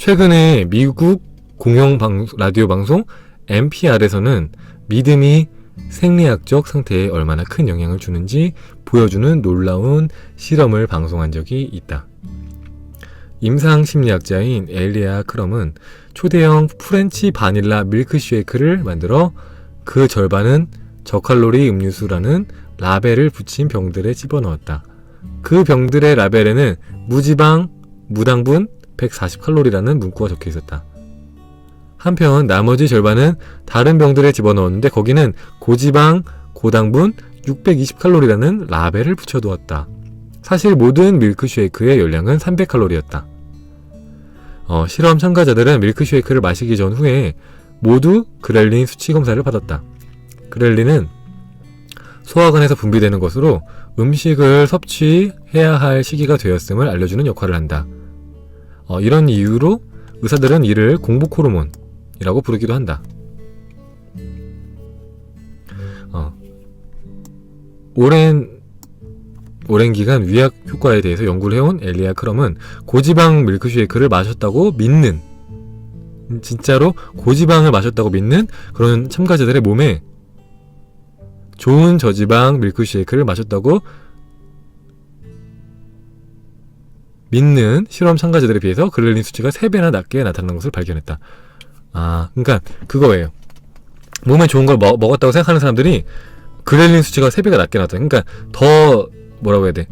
최근에 미국 라디오 방송 NPR에서는 믿음이 생리학적 상태에 얼마나 큰 영향을 주는지 보여주는 놀라운 실험을 방송한 적이 있다. 임상심리학자인 엘리아 크럼은 초대형 프렌치 바닐라 밀크쉐이크를 만들어 그 절반은 저칼로리 음료수라는 라벨을 붙인 병들에 집어넣었다. 그 병들의 라벨에는 무지방, 무당분, 140칼로리라는 문구가 적혀 있었다. 한편 나머지 절반은 다른 병들에 집어넣었는데 거기는 고지방, 고당분, 620칼로리라는 라벨을 붙여두었다. 사실 모든 밀크쉐이크의 열량은 300칼로리였다. 실험 참가자들은 밀크쉐이크를 마시기 전후에 모두 그렐린 수치 검사를 받았다. 그렐린은 소화관에서 분비되는 것으로 음식을 섭취해야 할 시기가 되었음을 알려주는 역할을 한다. 이런 이유로 의사들은 이를 공복 호르몬이라고 부르기도 한다. 오랜 기간 위약 효과에 대해서 연구를 해온 엘리아 크럼은 고지방 밀크쉐이크를 마셨다고 믿는, 진짜로 고지방을 마셨다고 믿는 그런 참가자들의 몸에 좋은 저지방 밀크쉐이크를 마셨다고 믿는 실험 참가자들에 비해서 그렐린 수치가 3배나 낮게 나타나는 것을 발견했다. 그러니까 그거예요. 몸에 좋은 걸 먹었다고 생각하는 사람들이 그렐린 수치가 3배가 낮게 나타나. 그러니까 더 뭐라고 해야 돼?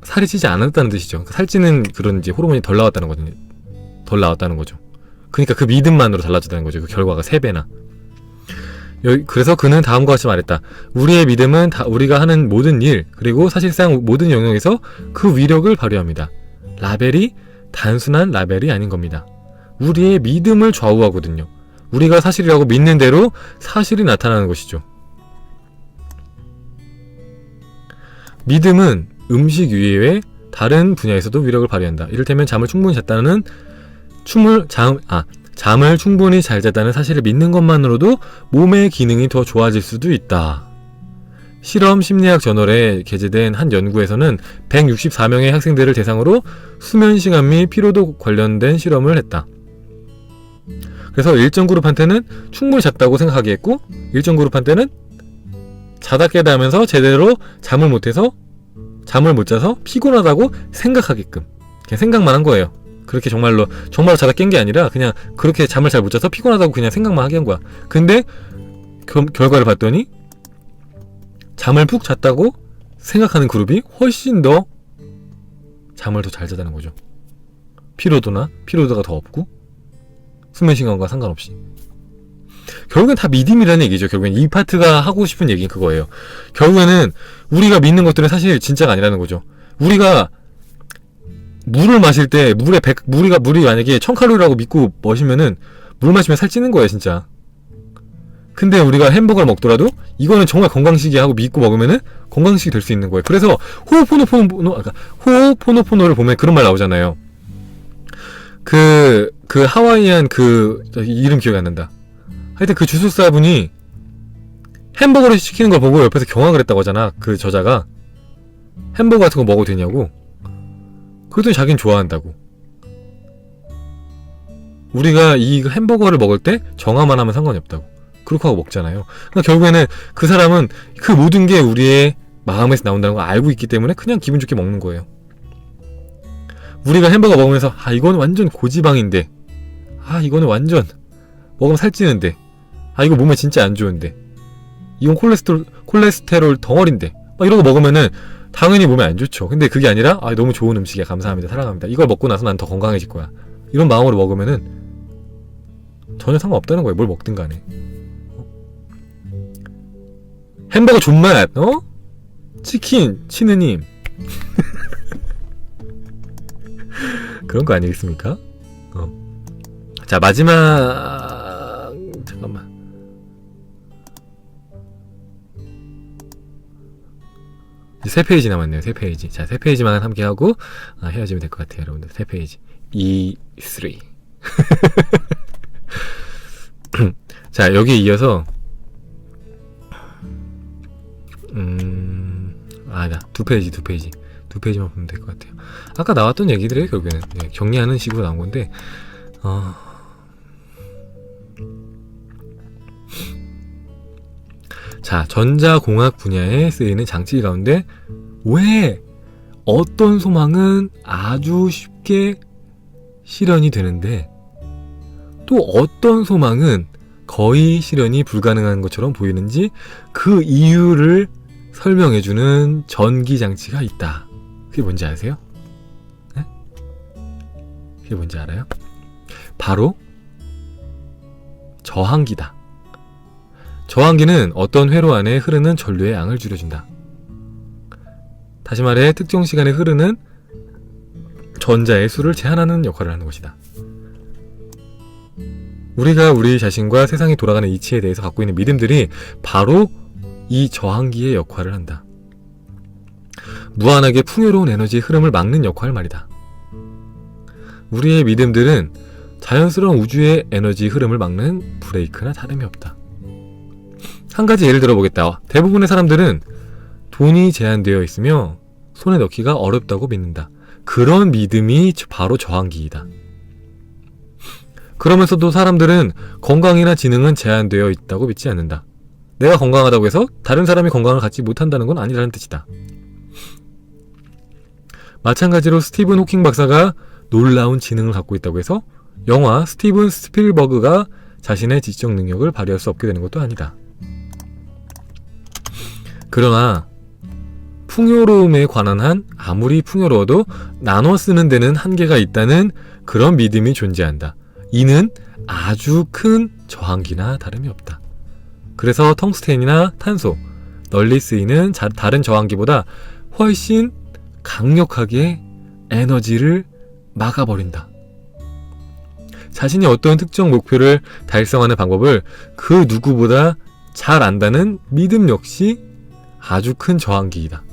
살이 찌지 않았다는 뜻이죠. 살찌는 그런 이제 호르몬이 덜 나왔다는 거죠. 덜 나왔다는 거죠. 그러니까 그 믿음만으로 달라졌다는 거죠. 그 결과가 3배나. 그래서 그는 다음과 같이 말했다. 우리의 믿음은 우리가 하는 모든 일, 그리고 사실상 모든 영역에서 그 위력을 발휘합니다. 라벨이 단순한 라벨이 아닌 겁니다. 우리의 믿음을 좌우하거든요. 우리가 사실이라고 믿는 대로 사실이 나타나는 것이죠. 믿음은 음식 이외의 다른 분야에서도 위력을 발휘한다. 이를테면 잠을 충분히 잘 잤다는 사실을 믿는 것만으로도 몸의 기능이 더 좋아질 수도 있다. 실험 심리학 저널에 게재된 한 연구에서는 164명의 학생들을 대상으로 수면 시간 및 피로도 관련된 실험을 했다. 그래서 일정 그룹한테는 충분히 잤다고 생각하게 했고, 일정 그룹한테는 자다 깨다 하면서 제대로 잠을 못 자서 피곤하다고 생각하게끔 그냥 생각만 한 거예요. 그렇게 정말로 자다 깬 게 아니라 그냥 그렇게 잠을 잘 못 자서 피곤하다고 그냥 생각만 하게 한 거야. 근데 결과를 봤더니 잠을 푹 잤다고 생각하는 그룹이 훨씬 더 잠을 더 잘 자다는 거죠. 피로도가 더 없고 수면 시간과 상관없이. 결국엔 다 믿음이라는 얘기죠. 결국엔 이 파트가 하고 싶은 얘기는 그거예요. 결국에는 우리가 믿는 것들은 사실 진짜가 아니라는 거죠. 우리가 물을 마실 때 물이 만약에 1000칼로리라고 믿고 마시면은 물 마시면 살찌는 거예요, 진짜. 근데 우리가 햄버거를 먹더라도 이거는 정말 건강식이 하고 믿고 먹으면은 건강식이 될 수 있는 거예요. 그래서 호호포노포노를 보면 그런 말 나오잖아요. 그 하와이안 이름 기억이 안 난다. 하여튼 그 주술사분이 햄버거를 시키는 걸 보고 옆에서 경악을 했다고 하잖아. 그 저자가 햄버거 같은 거 먹어도 되냐고. 그랬더니 자기는 좋아한다고. 우리가 이 햄버거를 먹을 때 정화만 하면 상관이 없다고. 그렇게 하고 먹잖아요. 그러니까 결국에는 그 사람은 그 모든 게 우리의 마음에서 나온다는 걸 알고 있기 때문에 그냥 기분 좋게 먹는 거예요. 우리가 햄버거 먹으면서 이거는 완전 고지방인데, 이거는 완전 먹으면 살찌는데, 이거 몸에 진짜 안 좋은데, 이건 콜레스테롤 덩어리인데, 이런 거 먹으면은 당연히 몸에 안 좋죠. 근데 그게 아니라 너무 좋은 음식이야, 감사합니다, 사랑합니다, 이걸 먹고 나서 난 더 건강해질 거야, 이런 마음으로 먹으면은 전혀 상관없다는 거예요. 뭘 먹든 간에. 햄버거 존맛, 치킨 치느님 그런 거 아니겠습니까? 자, 마지막 잠깐만. 이제 3페이지 남았네요. 3페이지. 자, 3페이지만 함께 하고 헤어지면 될 것 같아요, 여러분들. 3페이지. 3. 자, 여기에 이어서 2페이지 그 페이지만 보면 될 것 같아요. 아까 나왔던 얘기들이에요. 결국에는 정리하는 식으로 나온 건데 자, 전자공학 분야에 쓰이는 장치 가운데 왜 어떤 소망은 아주 쉽게 실현이 되는데 또 어떤 소망은 거의 실현이 불가능한 것처럼 보이는지 그 이유를 설명해주는 전기장치가 있다. 그게 뭔지 아세요? 네? 그게 뭔지 알아요? 바로 저항기다. 저항기는 어떤 회로 안에 흐르는 전류의 양을 줄여준다. 다시 말해 특정 시간에 흐르는 전자의 수를 제한하는 역할을 하는 것이다. 우리가 우리 자신과 세상이 돌아가는 이치에 대해서 갖고 있는 믿음들이 바로 이 저항기의 역할을 한다. 무한하게 풍요로운 에너지의 흐름을 막는 역할 말이다. 우리의 믿음들은 자연스러운 우주의 에너지 흐름을 막는 브레이크나 다름이 없다. 한 가지 예를 들어보겠다. 대부분의 사람들은 돈이 제한되어 있으며 손에 넣기가 어렵다고 믿는다. 그런 믿음이 바로 저항기이다. 그러면서도 사람들은 건강이나 지능은 제한되어 있다고 믿지 않는다. 내가 건강하다고 해서 다른 사람이 건강을 갖지 못한다는 건 아니라는 뜻이다. 마찬가지로 스티븐 호킹 박사가 놀라운 지능을 갖고 있다고 해서 영화 스티븐 스필버그가 자신의 지적 능력을 발휘할 수 없게 되는 것도 아니다. 그러나 풍요로움에 관한 한 아무리 풍요로워도 나눠 쓰는 데는 한계가 있다는 그런 믿음이 존재한다. 이는 아주 큰 저항기나 다름이 없다. 그래서 텅스텐이나 탄소, 널리 쓰이는 다른 저항기보다 훨씬 강력하게 에너지를 막아버린다. 자신이 어떤 특정 목표를 달성하는 방법을 그 누구보다 잘 안다는 믿음 역시 아주 큰 저항기이다.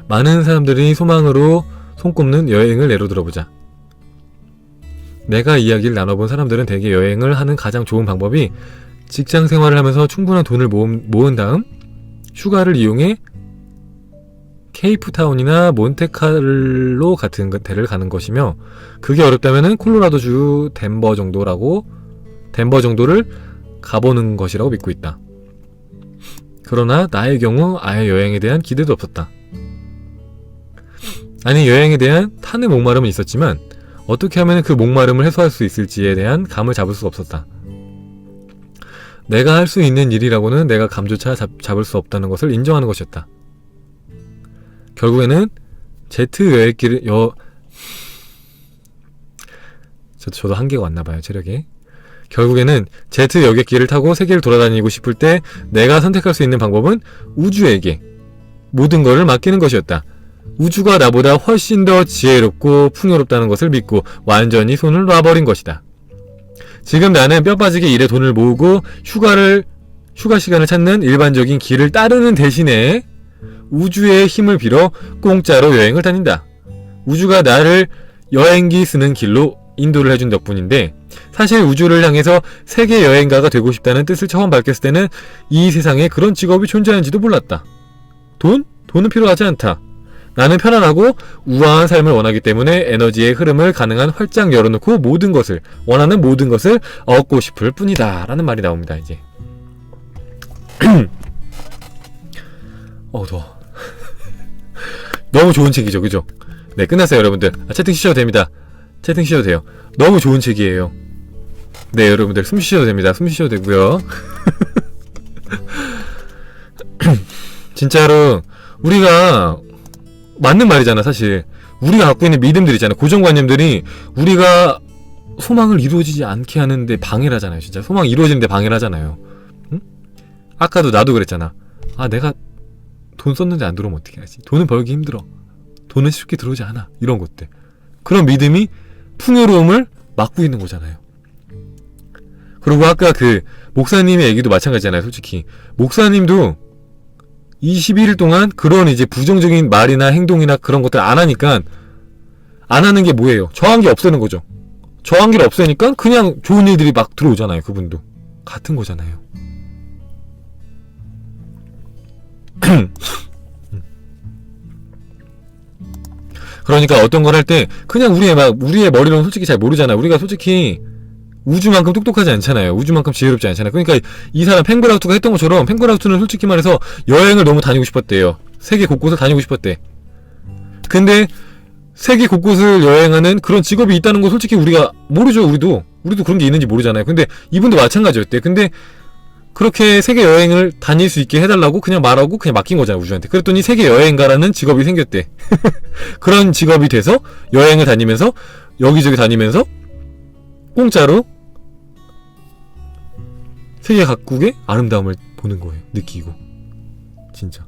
많은 사람들이 소망으로 손꼽는 여행을 예로 들어보자. 내가 이야기를 나눠본 사람들은 대개 여행을 하는 가장 좋은 방법이 직장 생활을 하면서 충분한 돈을 모은 다음 휴가를 이용해 케이프타운이나 몬테카를로 같은 데를 가는 것이며, 그게 어렵다면 콜로라도주 덴버 정도를 가보는 것이라고 믿고 있다. 그러나 나의 경우 아예 여행에 대한 기대도 없었다. 아니, 여행에 대한 탄의 목마름은 있었지만 어떻게 하면 그 목마름을 해소할 수 있을지에 대한 감을 잡을 수가 없었다. 내가 할 수 있는 일이라고는 내가 감조차 잡을 수 없다는 것을 인정하는 것이었다. 결국에는 제트 여행길을 저도 한계가 왔나봐요, 체력이. 결국에는 제트 여객기를 타고 세계를 돌아다니고 싶을 때 내가 선택할 수 있는 방법은 우주에게 모든 것을 맡기는 것이었다. 우주가 나보다 훨씬 더 지혜롭고 풍요롭다는 것을 믿고 완전히 손을 놔버린 것이다. 지금 나는 뼈빠지게 일해 돈을 모으고 휴가 시간을 찾는 일반적인 길을 따르는 대신에 우주의 힘을 빌어 공짜로 여행을 다닌다. 우주가 나를 여행기 쓰는 길로 인도를 해준 덕분인데, 사실 우주를 향해서 세계 여행가가 되고 싶다는 뜻을 처음 밝혔을 때는 이 세상에 그런 직업이 존재하는지도 몰랐다. 돈은 필요하지 않다. 나는 편안하고 우아한 삶을 원하기 때문에 에너지의 흐름을 가능한 활짝 열어놓고 원하는 모든 것을 얻고 싶을 뿐이다. 라는 말이 나옵니다, 이제. 더워. 너무 좋은 책이죠, 그죠? 네, 끝났어요, 여러분들. 채팅 쉬셔도 됩니다. 채팅 쉬셔도 돼요. 너무 좋은 책이에요. 네, 여러분들 숨 쉬셔도 됩니다. 숨 쉬셔도 되고요. 진짜로 우리가 맞는 말이잖아, 사실. 우리가 갖고 있는 믿음들 있잖아, 고정관념들이 우리가 소망을 이루어지지 않게 하는데 방해를 하잖아요. 진짜 소망이 이루어지는데 방해를 하잖아요. 응? 아까도 나도 그랬잖아. 내가 돈 썼는데 안 들어오면 어떻게 하지? 돈은 벌기 힘들어. 돈은 쉽게 들어오지 않아. 이런 것들. 그런 믿음이 풍요로움을 막고 있는 거잖아요. 그리고 아까 그 목사님의 얘기도 마찬가지잖아요, 솔직히. 목사님도 21일 동안 그런 이제 부정적인 말이나 행동이나 그런 것들 안 하니까, 안 하는 게 뭐예요? 저항기 없애는 거죠. 저항기를 없애니까 그냥 좋은 일들이 막 들어오잖아요, 그분도. 같은 거잖아요. 그러니까 어떤 걸 할 때 그냥 우리의 머리로는 솔직히 잘 모르잖아. 우리가 솔직히 우주만큼 똑똑하지 않잖아요. 우주만큼 지혜롭지 않잖아요. 그러니까 이 사람 펭브라우트가 했던 것처럼 펭브라우트는 솔직히 말해서 여행을 너무 다니고 싶었대요. 세계 곳곳을 다니고 싶었대. 근데 세계 곳곳을 여행하는 그런 직업이 있다는 거 솔직히 우리가 모르죠. 우리도 그런 게 있는지 모르잖아요. 근데 이분도 마찬가지였대. 근데 그렇게 세계 여행을 다닐 수 있게 해달라고 그냥 말하고 그냥 맡긴 거잖아요, 우주한테. 그랬더니 세계 여행가라는 직업이 생겼대. 그런 직업이 돼서 여행을 다니면서 여기저기 다니면서 공짜로 세계 각국의 아름다움을 보는 거예요. 느끼고. 진짜.